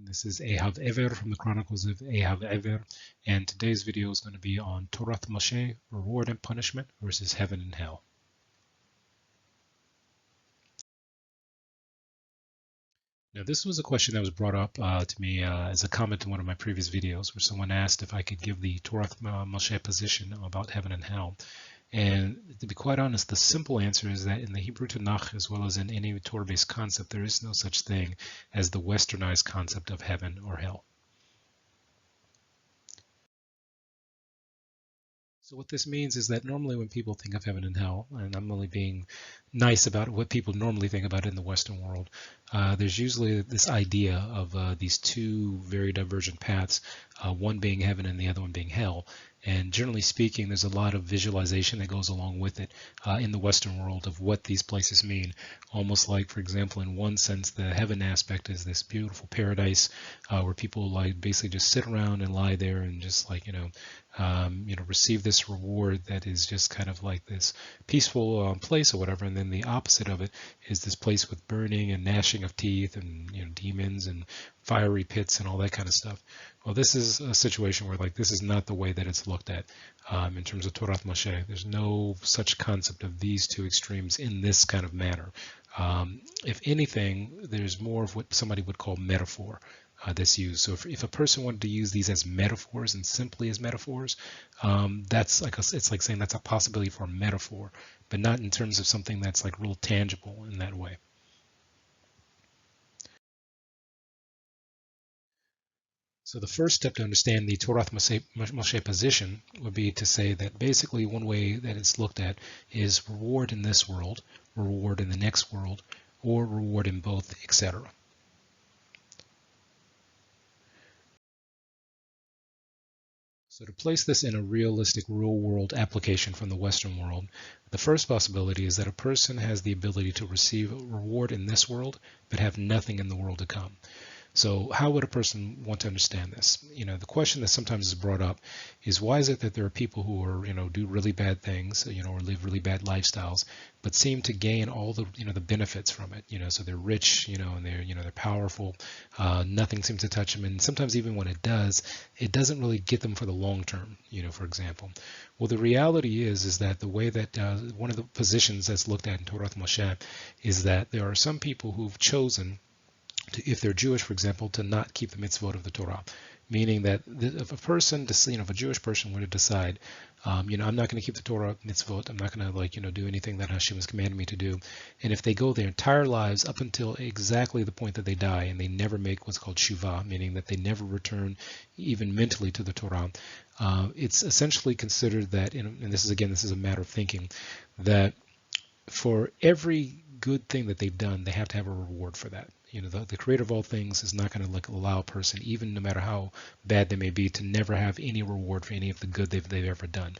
This is Ahav Ever from the Chronicles of Ahav Ever, and today's video is going to be on Torath Mosheh, reward and punishment versus heaven and hell. Now, this was a question that was brought up to me as a comment in one of my previous videos, where someone asked if I could give the Torath Mosheh position about heaven and hell. And to be quite honest, the simple answer is that in the Hebrew Tanakh, as well as in any Torah-based concept, there is no such thing as the westernized concept of heaven or hell. So what this means is that normally when people think of heaven and hell, and I'm only being nice about what people normally think about in the Western world, there's usually this idea of these two very divergent paths, one being heaven and the other one being hell. And generally speaking, there's a lot of visualization that goes along with it in the Western world of what these places mean. Almost like, for example, in one sense, the heaven aspect is this beautiful paradise where people like basically just sit around and lie there and just like, receive this reward that is just kind of like this peaceful place or whatever. And then the opposite of it is this place with burning and gnashing of teeth and demons and fiery pits and all that kind of stuff. Well, this is a situation where like this is not the way that it's looked at in terms of Torath Mosheh. There's no such concept of these two extremes in this kind of manner. If anything, there's more of what somebody would call metaphor that's used. So if a person wanted to use these as metaphors and simply as metaphors, that's like it's like saying that's a possibility for a metaphor, but not in terms of something that's like real tangible in that way. So the first step to understand the Torath Mosheh position would be to say that basically one way that it's looked at is reward in this world, reward in the next world, or reward in both, etc. So to place this in a realistic real-world application from the Western world, the first possibility is that a person has the ability to receive a reward in this world, but have nothing in the world to come. So how would a person want to understand this? The question that sometimes is brought up is why is it that there are people who are, do really bad things, or live really bad lifestyles, but seem to gain all the, the benefits from it, so they're rich, and they're powerful, nothing seems to touch them. And sometimes even when it does, it doesn't really get them for the long term, for example. Well, the reality is that the way that one of the positions that's looked at in Torath Mosheh is that there are some people who've chosen if they're Jewish, for example, to not keep the mitzvot of the Torah, meaning that if a person, if a Jewish person were to decide, I'm not going to keep the Torah mitzvot, I'm not going to do anything that Hashem has commanded me to do, and if they go their entire lives up until exactly the point that they die, and they never make what's called shuvah, meaning that they never return even mentally to the Torah, it's essentially considered that, and this is a matter of thinking, that for every good thing that they've done, they have to have a reward for that. The creator of all things is not going to allow a person, even no matter how bad they may be, to never have any reward for any of the good they've ever done.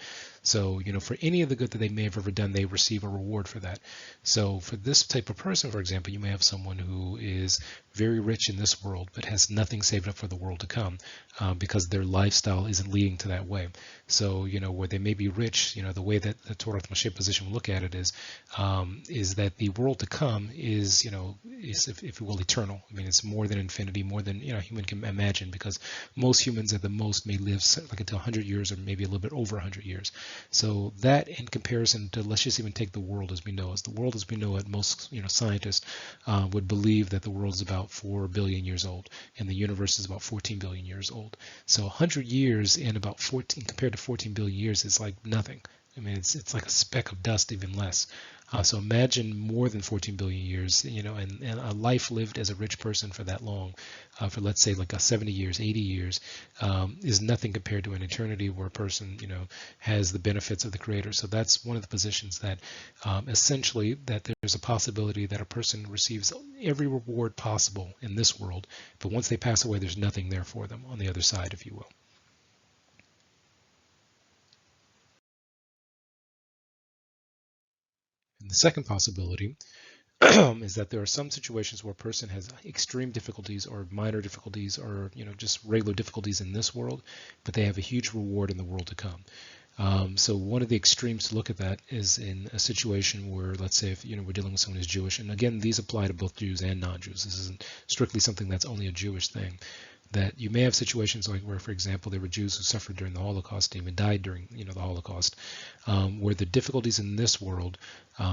So, for any of the good that they may have ever done, they receive a reward for that. So for this type of person, for example, you may have someone who is very rich in this world, but has nothing saved up for the world to come because their lifestyle isn't leading to that way. So, where they may be rich, the way that the Torath Mosheh position will look at it is that the world to come is, if you will, eternal. I mean, it's more than infinity, more than, human can imagine, because most humans at the most may live like until 100 years or maybe a little bit over 100 years. So that in comparison to, let's just even take the world as we know it. The world as we know it, most scientists would believe that the world is about 4 billion years old and the universe is about 14 billion years old. So 100 years and about 14 compared to 14 billion years is like nothing. I mean, it's like a speck of dust, even less. So imagine more than 14 billion years, and a life lived as a rich person for that long, for let's say like 70 years, 80 years, is nothing compared to an eternity where a person, has the benefits of the Creator. So that's one of the positions that essentially that there's a possibility that a person receives every reward possible in this world, but once they pass away, there's nothing there for them on the other side, if you will. And the second possibility is that there are some situations where a person has extreme difficulties or minor difficulties or just regular difficulties in this world, but they have a huge reward in the world to come. So one of the extremes to look at that is in a situation where, let's say, if we're dealing with someone who's Jewish, and again, these apply to both Jews and non-Jews. This isn't strictly something that's only a Jewish thing. That you may have situations like where, for example, there were Jews who suffered during the Holocaust, even died during the Holocaust, where the difficulties in this world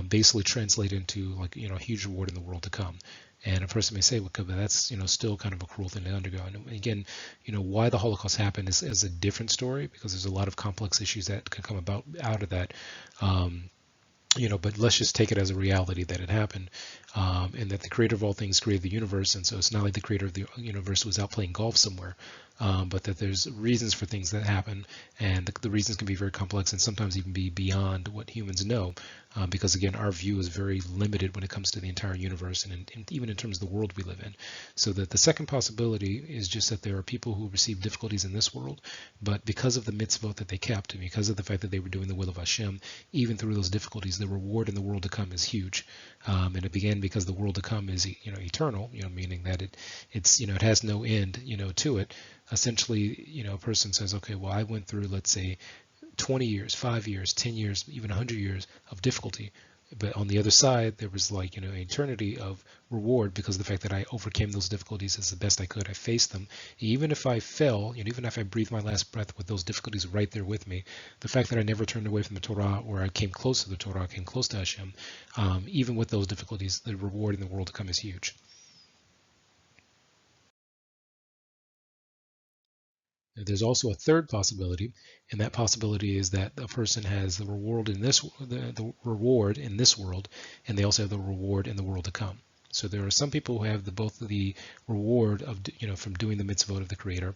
basically translate into a huge reward in the world to come. And a person may say, well, but that's still kind of a cruel thing to undergo. And again, why the Holocaust happened is a different story, because there's a lot of complex issues that can come about out of that. But let's just take it as a reality that it happened, and that the creator of all things created the universe. And so it's not like the creator of the universe was out playing golf somewhere, but that there's reasons for things that happen, and the reasons can be very complex and sometimes even be beyond what humans know, because again, our view is very limited when it comes to the entire universe, and even in terms of the world we live in. So that the second possibility is just that there are people who receive difficulties in this world, but because of the mitzvot that they kept, and because of the fact that they were doing the will of Hashem, even through those difficulties, the reward in the world to come is huge. And it began because the world to come is eternal, meaning that it has no end to it. Essentially, a person says, okay, well, I went through, let's say, 20 years, 5 years, 10 years, even 100 years of difficulty, but on the other side there was an eternity of reward, because of the fact that I overcame those difficulties as the best I could. I faced them, even if I fell, even if I breathed my last breath with those difficulties right there with me. The fact that I never turned away from the Torah, or I came close to the Torah, came close to Hashem, even with those difficulties, the reward in the world to come is huge. There's also a third possibility, and that possibility is that a person has the reward in the reward in this world, and they also have the reward in the world to come. So there are some people who have both the reward of from doing the mitzvot of the Creator,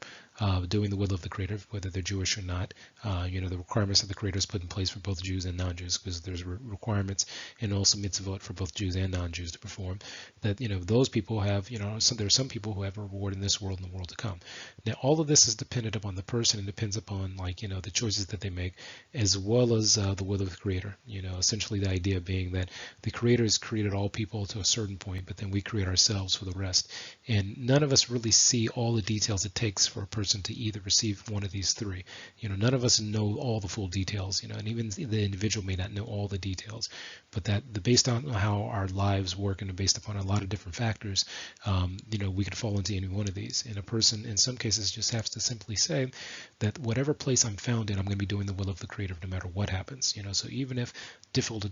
doing the will of the Creator, whether they're Jewish or not. The requirements that the Creator has put in place for both Jews and non-Jews, because there's requirements and also mitzvot for both Jews and non-Jews to perform. That those people have there are some people who have a reward in this world and the world to come. Now all of this is dependent upon the person, and depends upon the choices that they make, as well as the will of the Creator. Essentially the idea being that the Creator has created all people to a certain point, but then we create ourselves for the rest. And none of us really see all the details it takes for a person to either receive one of these three. None of us know all the full details, and even the individual may not know all the details, but based on how our lives work and based upon a lot of different factors, we could fall into any one of these. And a person in some cases just has to simply say that whatever place I'm found in, I'm going to be doing the will of the Creator no matter what happens. So even if difficult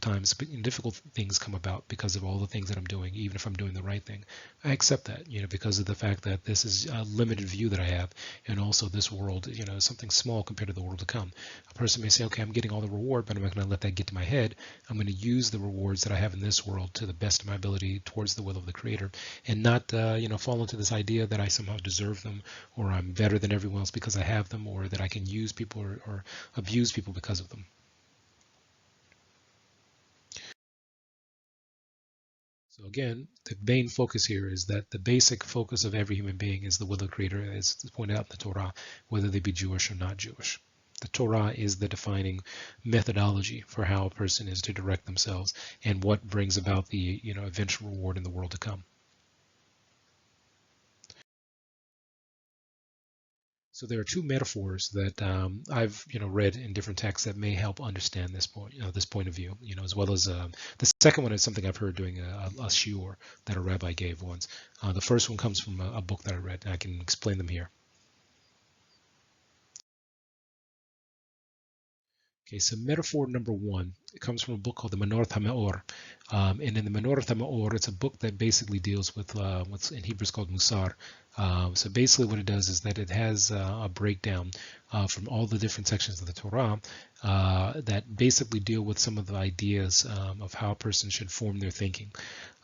things come about because of all the things that I'm doing, even if I'm doing the right thing, I accept that, because of the fact that this is a limited view that I have, and also this world, is something small compared to the world to come. A person may say, okay, I'm getting all the reward, but I'm not going to let that get to my head. I'm going to use the rewards that I have in this world to the best of my ability towards the will of the Creator, and not, fall into this idea that I somehow deserve them, or I'm better than everyone else because I have them, or that I can use people or abuse people because of them. So again, the main focus here is that the basic focus of every human being is the will of the Creator, as pointed out in the Torah, whether they be Jewish or not Jewish. The Torah is the defining methodology for how a person is to direct themselves, and what brings about the eventual reward in the world to come. So there are two metaphors that I've read in different texts that may help understand this point of view, as well as the second one is something I've heard doing a shiur that a rabbi gave once. The first one comes from a book that I read, and I can explain them here. Okay, so metaphor number one, it comes from a book called the Menorath HaMeor. And in the Menorath HaMeor, it's a book that basically deals with what's in Hebrew is called Musar. So basically what it does is that it has a breakdown from all the different sections of the Torah that basically deal with some of the ideas of how a person should form their thinking.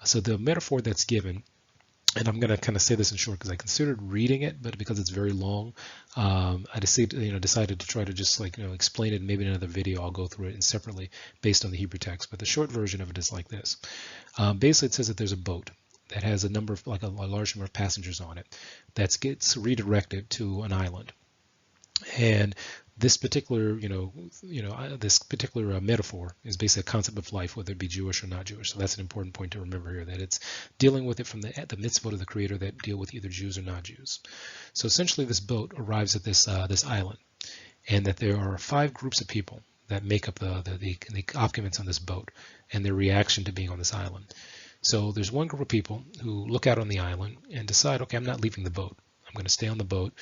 So the metaphor that's given, and I'm going to kind of say this in short because I considered reading it, but because it's very long, I decided to try to just explain it. Maybe in another video I'll go through it separately based on the Hebrew text. But the short version of it is like this. Basically, it says that there's a boat that has a number of a large number of passengers on it that gets redirected to an island, and this particular, metaphor is basically a concept of life, whether it be Jewish or not Jewish. So that's an important point to remember here, that it's dealing with it from the mitzvot of the Creator that deal with either Jews or not Jews. So essentially, this boat arrives at this island, and that there are 5 groups of people that make up the occupants on this boat and their reaction to being on this island. So there's one group of people who look out on the island and decide, okay, I'm not leaving the boat. I'm going to stay on the boat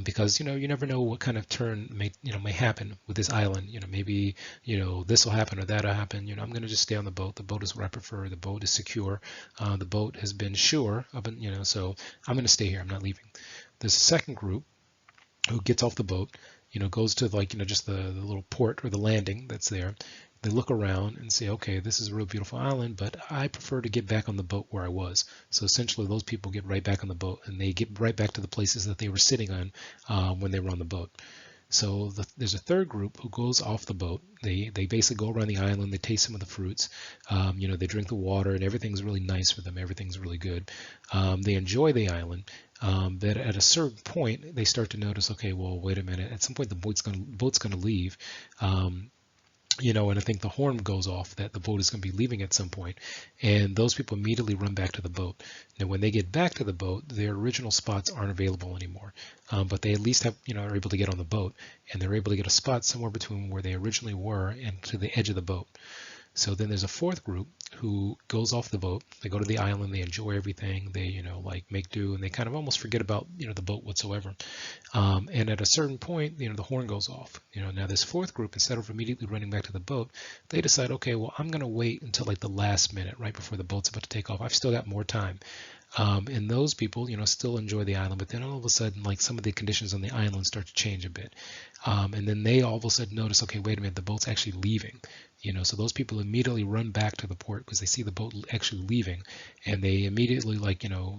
because you never know what kind of turn may happen with this island. Maybe this will happen or that'll happen. I'm going to just stay on the boat. The boat is what I prefer. The boat is secure. The boat has been sure of it. So I'm going to stay here. I'm not leaving. There's a second group who gets off the boat. Goes to just the little port or the landing that's there. They look around and say, okay, this is a real beautiful island, but I prefer to get back on the boat where I was. So essentially those people get right back on the boat and they get right back to the places that they were sitting on when they were on the boat. So there's a third group who goes off the boat. They basically go around the island. They taste some of the fruits. They drink the water and everything's really nice for them. Everything's really good. They enjoy the island. But at a certain point, they start to notice, okay, well, wait a minute. At some point, the boat's going to leave. And I think the horn goes off that the boat is going to be leaving at some point, and those people immediately run back to the boat. Now, when they get back to the boat, their original spots aren't available anymore, but they at least are able to get on the boat, and they're able to get a spot somewhere between where they originally were and to the edge of the boat. So then there's a fourth group who goes off the boat. They go to the island. They enjoy everything. They, make do, and they kind of almost forget about, the boat whatsoever. And at a certain point, the horn goes off. Now this fourth group, instead of immediately running back to the boat, they decide, okay, well, I'm going to wait until the last minute, right before the boat's about to take off. I've still got more time. And those people, still enjoy the island, but then all of a sudden, some of the conditions on the island start to change a bit. And then they all of a sudden notice, okay, wait a minute, the boat's actually leaving. So those people immediately run back to the port because they see the boat actually leaving, and they immediately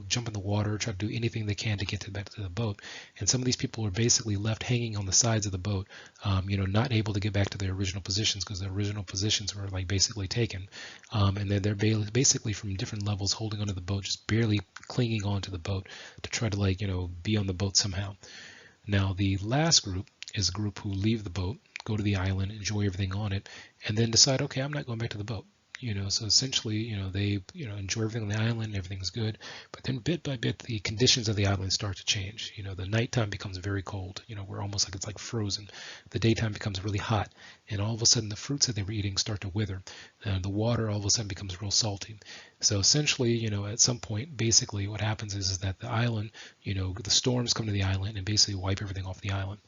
jump in the water, try to do anything they can to get back to the boat. And some of these people are basically left hanging on the sides of the boat, not able to get back to their original positions because their original positions were basically taken. And then they're basically from different levels holding onto the boat, just barely clinging onto the boat to try to be on the boat somehow. Now the last group is a group who leave the boat, go to the island, enjoy everything on it, and then decide, okay, I'm not going back to the boat. So essentially, they, enjoy everything on the island, everything's good, but then bit by bit, the conditions of the island start to change. The nighttime becomes very cold, we're almost it's like frozen. The daytime becomes really hot, and all of a sudden the fruits that they were eating start to wither. The water all of a sudden becomes real salty. So essentially, at some point, basically what happens is that the island, the storms come to the island and basically wipe everything off the island.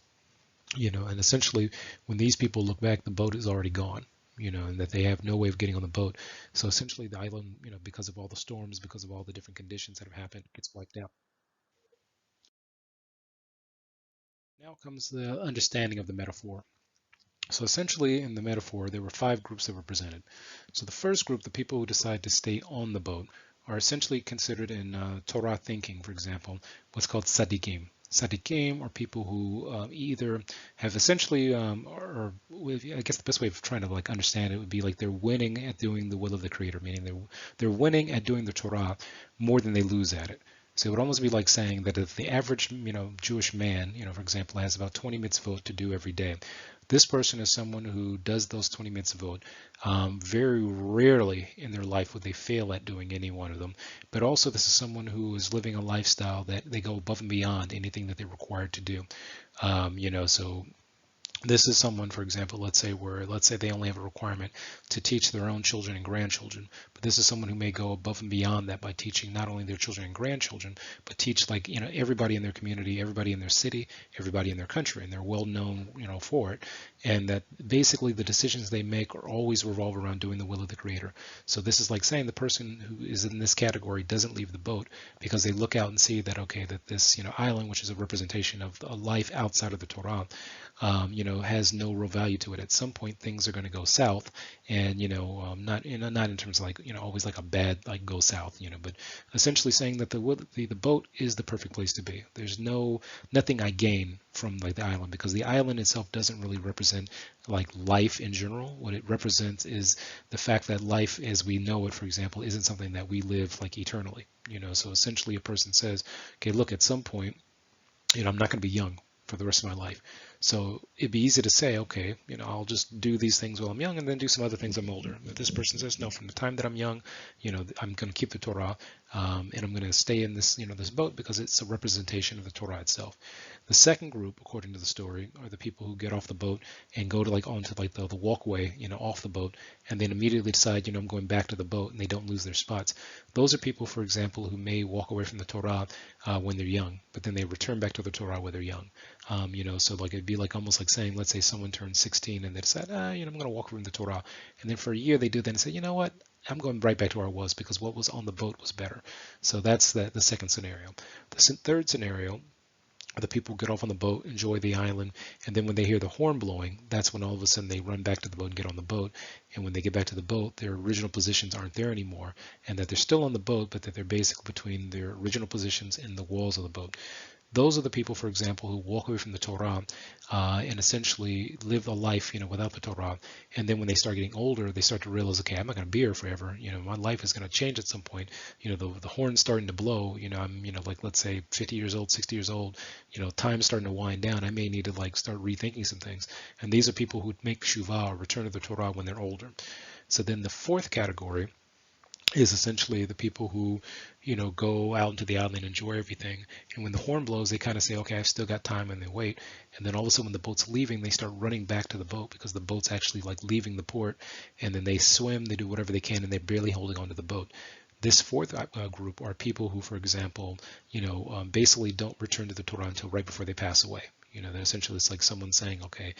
And essentially when these people look back, the boat is already gone. And that they have no way of getting on the boat. So essentially the island, because of all the storms, because of all the different conditions that have happened, gets wiped out. Now comes the understanding of the metaphor. So essentially in the metaphor, there were 5 groups that were presented. So the first group, the people who decide to stay on the boat, are essentially considered in Torah thinking, for example, what's called tzaddikim. Tzaddikim are people who either have essentially, or I guess the best way of trying to understand it would be they're winning at doing the will of the Creator, meaning they're winning at doing the Torah more than they lose at it. So it would almost be like saying that if the average, Jewish man, for example, has about 20 mitzvot to do every day, this person is someone who does those 20 mitzvot. Very rarely in their life would they fail at doing any one of them. But also this is someone who is living a lifestyle that they go above and beyond anything that they're required to do. So this is someone, for example, let's say they only have a requirement to teach their own children and grandchildren, but this is someone who may go above and beyond that by teaching not only their children and grandchildren, but teach everybody in their community, everybody in their city, everybody in their country, and they're well known, for it. And that basically the decisions they make are always revolve around doing the will of the Creator. So this is like saying the person who is in this category doesn't leave the boat because they look out and see that, okay, that this, island, which is a representation of a life outside of the Torah, has no real value to it. At some point, things are going to go south, and not in terms of always a bad go south, but essentially saying that the boat is the perfect place to be. There's nothing I gain from the island because the island itself doesn't really represent life in general. What it represents is the fact that life as we know it, for example, isn't something that we live eternally. So essentially a person says, okay, look, at some point, I'm not going to be young for the rest of my life. So it'd be easy to say, okay, I'll just do these things while I'm young and then do some other things I'm older. But this person says, no, from the time that I'm young, I'm going to keep the Torah, and I'm going to stay in this, this boat because it's a representation of the Torah itself. The second group, according to the story, are the people who get off the boat and go to onto the walkway, off the boat, and then immediately decide, I'm going back to the boat, and they don't lose their spots. Those are people, for example, who may walk away from the Torah when they're young, but then they return back to the Torah when they're young. So it'd be almost like saying, let's say someone turns 16 and they decide, I'm going to walk away from the Torah, and then for a year they do that and say, you know what? I'm going right back to where I was because what was on the boat was better. So that's the second scenario. The third scenario, the people get off on the boat, enjoy the island, and then when they hear the horn blowing, that's when all of a sudden they run back to the boat and get on the boat. And when they get back to the boat, their original positions aren't there anymore, and that they're still on the boat, but that they're basically between their original positions and the walls of the boat. Those are the people, for example, who walk away from the Torah and essentially live a life, without the Torah. And then when they start getting older, they start to realize, okay, I'm not going to be here forever. My life is going to change at some point. The horn's starting to blow. I'm, let's say 50 years old, 60 years old. Time's starting to wind down. I may need to start rethinking some things. And these are people who make shuvah or return to the Torah when they're older. So then the fourth category is essentially the people who, go out into the island and enjoy everything. And when the horn blows, they kind of say, okay, I've still got time, and they wait. And then all of a sudden when the boat's leaving, they start running back to the boat because the boat's actually leaving the port. And then they swim, they do whatever they can, and they're barely holding onto the boat. This fourth group are people who, for example, basically don't return to the Torah until right before they pass away. That essentially it's like someone saying, okay,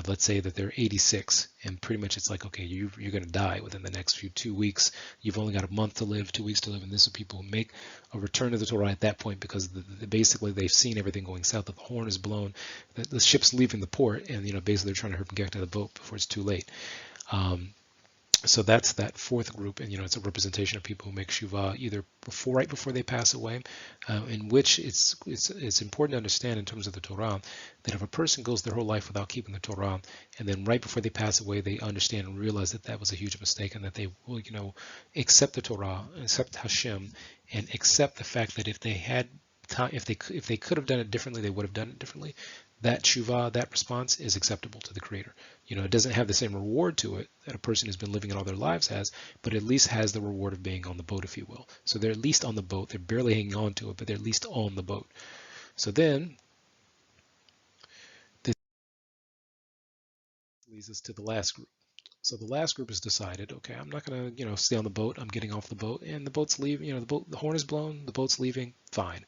let's say that they're 86, and pretty much it's like, okay, you're going to die within the next 2 weeks. You've only got a month to live, 2 weeks to live, and this is people who make a return to the Torah at that point because basically they've seen everything going south, that the horn is blown, that the ship's leaving the port, and basically they're trying to hurry get to the boat before it's too late. So that's that fourth group, and it's a representation of people who make shuvah either right before they pass away, in which it's important to understand in terms of the Torah that if a person goes their whole life without keeping the Torah, and then right before they pass away they understand and realize that that was a huge mistake, and that they will accept the Torah, accept Hashem, and accept the fact that if they had time, if they could have done it differently, they would have done it differently. That shuvah, that response is acceptable to the Creator. It doesn't have the same reward to it that a person who's been living it all their lives has, but at least has the reward of being on the boat, if you will. So they're at least on the boat. They're barely hanging on to it, but they're at least on the boat. So then this leads us to the last group. So the last group has decided, okay, I'm not going to, stay on the boat. I'm getting off the boat, and the boat's leaving. The horn is blown. The boat's leaving. Fine.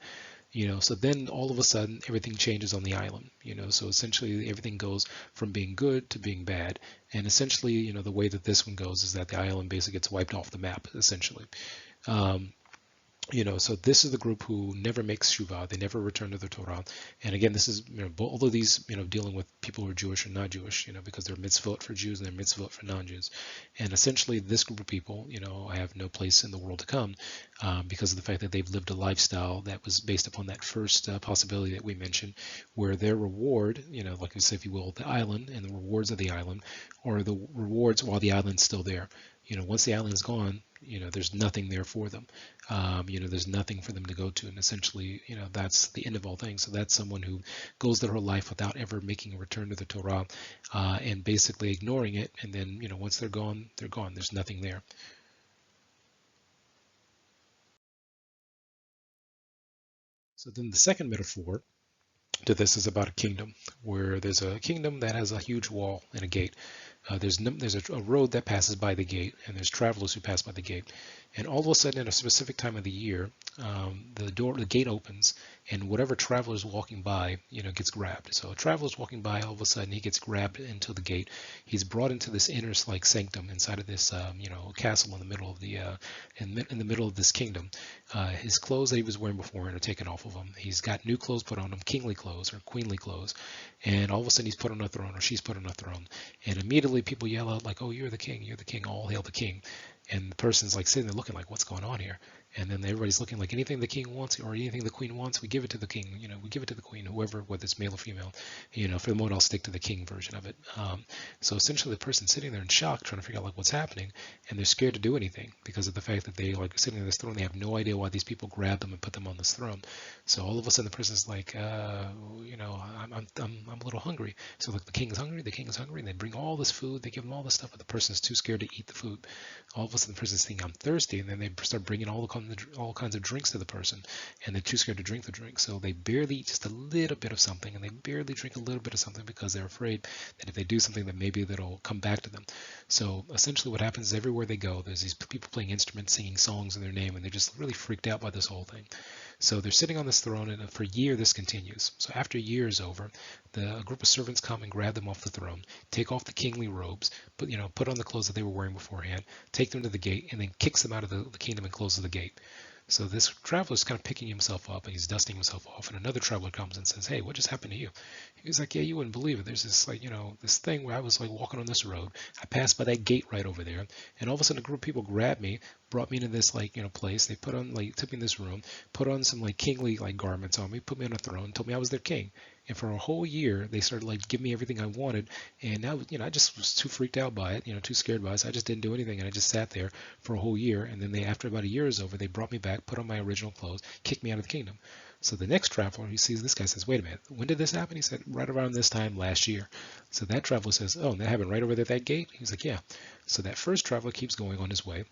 So then all of a sudden everything changes on the island, so essentially everything goes from being good to being bad. And essentially, the way that this one goes is that the island basically gets wiped off the map, essentially. So this is the group who never makes shuvah. They never return to the Torah. And again, this is, all of these, dealing with people who are Jewish and not Jewish, because they're mitzvot for Jews and they're mitzvot for non-Jews. And essentially this group of people, have no place in the world to come because of the fact that they've lived a lifestyle that was based upon that first possibility that we mentioned, where their reward, like we say, if you will, the island and the rewards of the island, or the rewards while the island's still there. Once the island's gone, there's nothing there for them. There's nothing for them to go to. And essentially, that's the end of all things. So that's someone who goes their whole life without ever making a return to the Torah and basically ignoring it. And then, once they're gone, they're gone. There's nothing there. So then the second metaphor to this is about a kingdom, where there's a kingdom that has a huge wall and a gate. There's a road that passes by the gate, and there's travelers who pass by the gate. And all of a sudden, at a specific time of the year, the gate opens, and whatever traveler is walking by, gets grabbed. So a traveler is walking by, all of a sudden he gets grabbed into the gate. He's brought into this inner sanctum inside of this, castle in the middle of the, in the middle of this kingdom. His clothes that he was wearing before are taken off of him. He's got new clothes put on him, kingly clothes or queenly clothes, and all of a sudden he's put on a throne, or she's put on a throne, and immediately people yell out like, "Oh, you're the king! You're the king! All hail the king!" And the person's sitting there looking like, "What's going on here?" And then everybody's looking like anything the king wants or anything the queen wants, we give it to the king. We give it to the queen, whoever, whether it's male or female. For the moment, I'll stick to the king version of it. So essentially, the person's sitting there in shock, trying to figure out like what's happening, and they're scared to do anything because of the fact that they like sitting on this throne. They have no idea why these people grabbed them and put them on this throne. So all of a sudden, the person's like, I'm a little hungry. So like the king is hungry, and they bring all this food, they give them all this stuff, but the person's too scared to eat the food. All of a sudden, the person's thinking, I'm thirsty, and then they start bringing all kinds of drinks to the person, and they're too scared to drink the drink. So they barely eat just a little bit of something, and they barely drink a little bit of something because they're afraid that if they do something, that maybe that'll come back to them. So essentially, what happens is everywhere they go, there's these people playing instruments, singing songs in their name, and they're just really freaked out by this whole thing. So they're sitting on this throne, and for a year this continues. So after a year is over, a group of servants come and grab them off the throne, take off the kingly robes, put on the clothes that they were wearing beforehand, take them to the gate, and then kicks them out of the kingdom and closes the gate. So this traveler is kind of picking himself up and he's dusting himself off, and another traveler comes and says, "Hey, what just happened to you?" He's like, "Yeah, you wouldn't believe it. There's this this thing where I was like walking on this road. I passed by that gate right over there, and all of a sudden a group of people grabbed me, brought me into this place. They took me in this room, put on some kingly garments on me, put me on a throne, told me I was their king. And for a whole year, they started giving me everything I wanted. And now, I just was too freaked out by it, too scared by it. So I just didn't do anything. And I just sat there for a whole year. And then after about a year is over, they brought me back, put on my original clothes, kicked me out of the kingdom." So the next traveler, he sees this guy, says, "Wait a minute, when did this happen?" He said, "Right around this time last year." So that traveler says, "Oh, and that happened right over there at that gate?" He's like, "Yeah." So that first traveler keeps going on his way.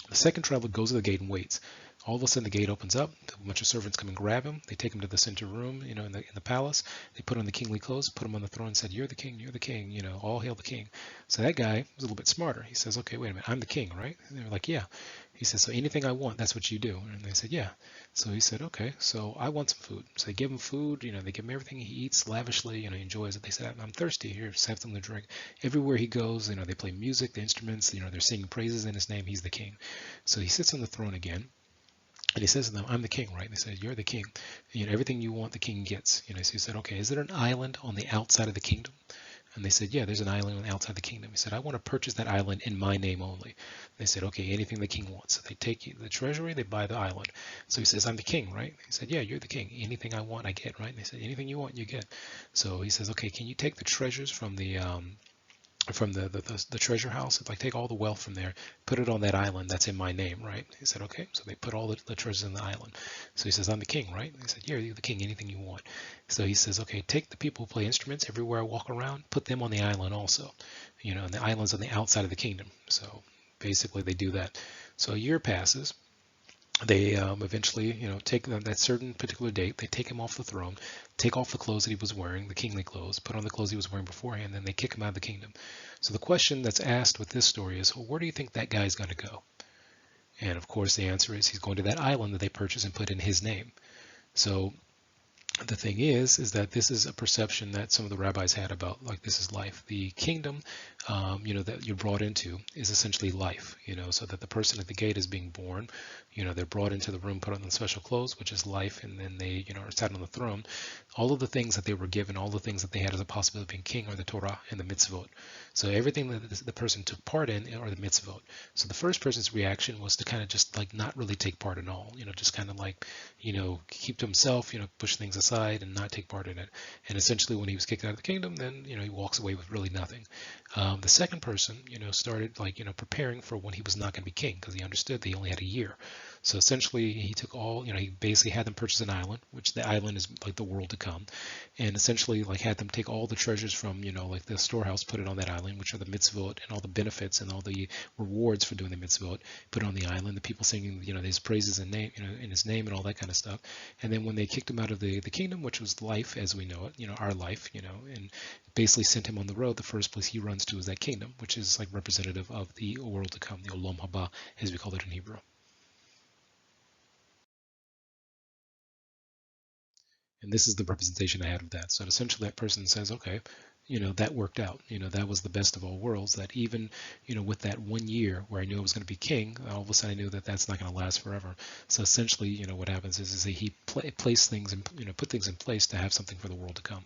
The second traveler goes to the gate and waits. All of a sudden, the gate opens up. A bunch of servants come and grab him. They take him to the center room, in the palace. They put on the kingly clothes, put him on the throne, and said, "You're the king. You're the king. All hail the king." So that guy was a little bit smarter. He says, "Okay, wait a minute. I'm the king, right?" And they were like, "Yeah." He says, "So anything I want, that's what you do." And they said, "Yeah." So he said, "Okay, so I want some food." So they give him food. They give him everything he eats lavishly. He enjoys it. They said, "I'm thirsty. Here, just have something to drink." Everywhere he goes, they play music, the instruments. They're singing praises in his name. He's the king. So he sits on the throne again. And he says to them, "I'm the king," right? And they said, "You're the king. Everything you want, the king gets." So he said, "Okay, is there an island on the outside of the kingdom?" And they said, "Yeah, there's an island on the outside of the kingdom." He said, "I want to purchase that island in my name only." And they said, "Okay, anything the king wants." So they take the treasury, they buy the island. So he says, "I'm the king, right?" He said, "Yeah, you're the king. Anything I want, I get," right? And they said, "Anything you want, you get." So he says, "Okay, can you take the treasures from the treasure house, take all the wealth from there, put it on that island that's in my name," right? He said, "Okay." So they put all the treasures in the island. So he says, "I'm the king, right?" He said, "Yeah, you're the king, anything you want." So he says, "Okay, take the people who play instruments everywhere I walk around, put them on the island also, and the island's on the outside of the kingdom." So basically they do that. So a year passes. They eventually, take that certain particular date. They take him off the throne, take off the clothes that he was wearing, the kingly clothes, put on the clothes he was wearing beforehand, and they kick him out of the kingdom. So the question that's asked with this story is, well, where do you think that guy's going to go? And of course, the answer is he's going to that island that they purchased and put in his name. So the thing is that this is a perception that some of the rabbis had about this is life. The kingdom, that you're brought into is essentially life. So that the person at the gate is being born. They're brought into the room, put on the special clothes, which is life, and then they, are sat on the throne. All of the things that they were given, all the things that they had as a possibility of being king are the Torah and the mitzvot. So everything that the person took part in are the mitzvot. So the first person's reaction was to kind of just not really take part in all. Just kind of keep to himself. Push things aside and not take part in it. And essentially, when he was kicked out of the kingdom, then he walks away with really nothing. The second person, started preparing for when he was not going to be king, because he understood that he only had a year. So essentially, he took all, he basically had them purchase an island, which the island is like the world to come, and essentially had them take all the treasures from, the storehouse, put it on that island, which are the mitzvot and all the benefits and all the rewards for doing the mitzvot, put it on the island, the people singing, his praises and name, in his name and all that kind of stuff. And then when they kicked him out of the kingdom, which was life as we know it, our life, and basically sent him on the road, the first place he runs to is that kingdom, which is representative of the world to come, the Olam Haba, as we call it in Hebrew. And this is the representation I had of that. So essentially that person says, okay, that worked out. That was the best of all worlds. That even, with that 1 year where I knew I was going to be king, all of a sudden I knew that that's not going to last forever. So essentially, what happens is that he placed things and, put things in place to have something for the world to come.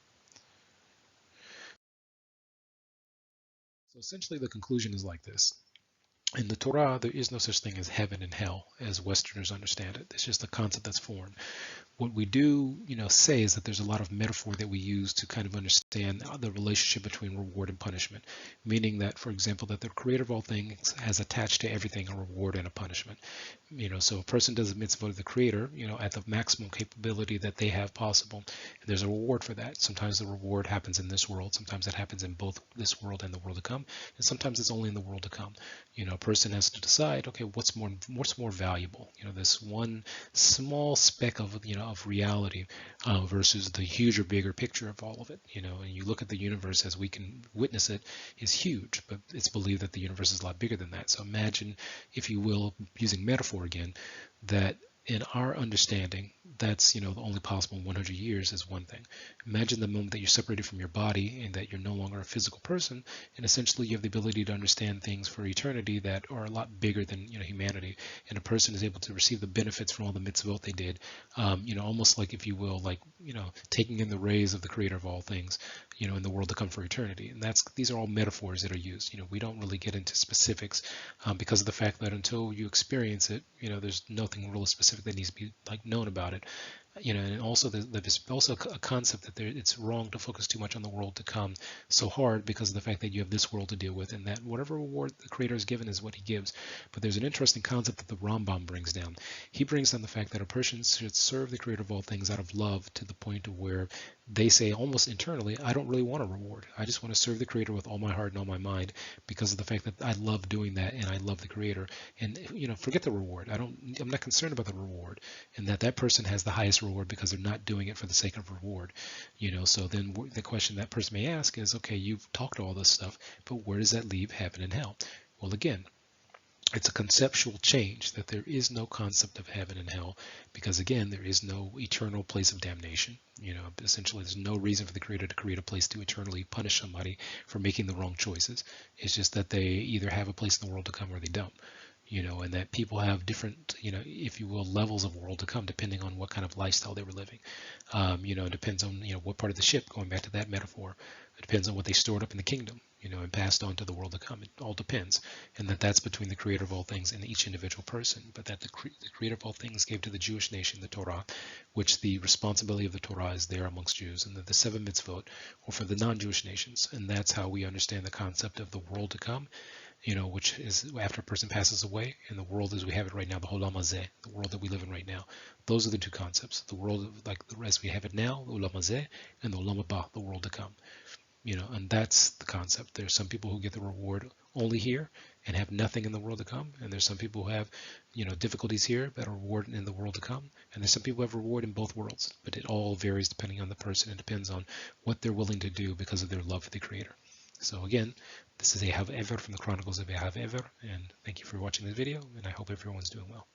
So essentially the conclusion is like this. In the Torah, there is no such thing as heaven and hell as Westerners understand it. It's just a concept that's foreign. What we do, say is that there's a lot of metaphor that we use to kind of understand the relationship between reward and punishment, meaning that, for example, that the creator of all things has attached to everything a reward and a punishment. So a person does a mitzvah to the creator, at the maximum capability that they have possible, and there's a reward for that. Sometimes the reward happens in this world, sometimes it happens in both this world and the world to come, and sometimes it's only in the world to come. A person has to decide, okay, what's more valuable? This one small speck of of reality versus the huge or bigger picture of all of it. And you look at the universe as we can witness it is huge, but it's believed that the universe is a lot bigger than that. So imagine, if you will, using metaphor again, that in our understanding, that's the only possible in 100 years is one thing. Imagine the moment that you're separated from your body and that you're no longer a physical person, and essentially you have the ability to understand things for eternity that are a lot bigger than humanity, and a person is able to receive the benefits from all the mitzvot they did, almost like, if you will, like taking in the rays of the creator of all things, in the world to come for eternity. And these are all metaphors that are used. We don't really get into specifics because of the fact that until you experience it, there's nothing really specific that needs to be known about it. And also there's also a concept that it's wrong to focus too much on the world to come so hard, because of the fact that you have this world to deal with, and that whatever reward the creator has given is what he gives. But there's an interesting concept that the Rambam brings down. He brings down the fact that a person should serve the creator of all things out of love, to the point of where they say almost internally, I don't really want a reward. I just want to serve the creator with all my heart and all my mind, because of the fact that I love doing that and I love the creator. And forget the reward. I'm not concerned about the reward, and that person has the highest reward because they're not doing it for the sake of reward. So then the question that person may ask is, okay, you've talked all this stuff, but where does that leave heaven and hell? Well, again, it's a conceptual change, that there is no concept of heaven and hell, because again, there is no eternal place of damnation. Essentially, there's no reason for the creator to create a place to eternally punish somebody for making the wrong choices. It's just that they either have a place in the world to come or they don't. And that people have different, if you will, levels of world to come, depending on what kind of lifestyle they were living. It depends on, what part of the ship, going back to that metaphor. It depends on what they stored up in the kingdom, and passed on to the world to come. It all depends. And that's between the creator of all things and each individual person. But that the creator of all things gave to the Jewish nation the Torah, which the responsibility of the Torah is there amongst Jews, and that the 7 mitzvot are for the non-Jewish nations. And that's how we understand the concept of the world to come, which is after a person passes away, and the world as we have it right now, the Olam Hazeh, the world that we live in right now. Those are the two concepts: the world as we have it now, the Olam Hazeh, and the Olam Haba, the world to come. And that's the concept. There's some people who get the reward only here and have nothing in the world to come, and there's some people who have, difficulties here but are rewarded in the world to come, and there's some people who have reward in both worlds. But it all varies depending on the person. It depends on what they're willing to do because of their love for the Creator. So again, this is Ehav Ever from the Chronicles of Ehav Ever, and thank you for watching this video, and I hope everyone's doing well.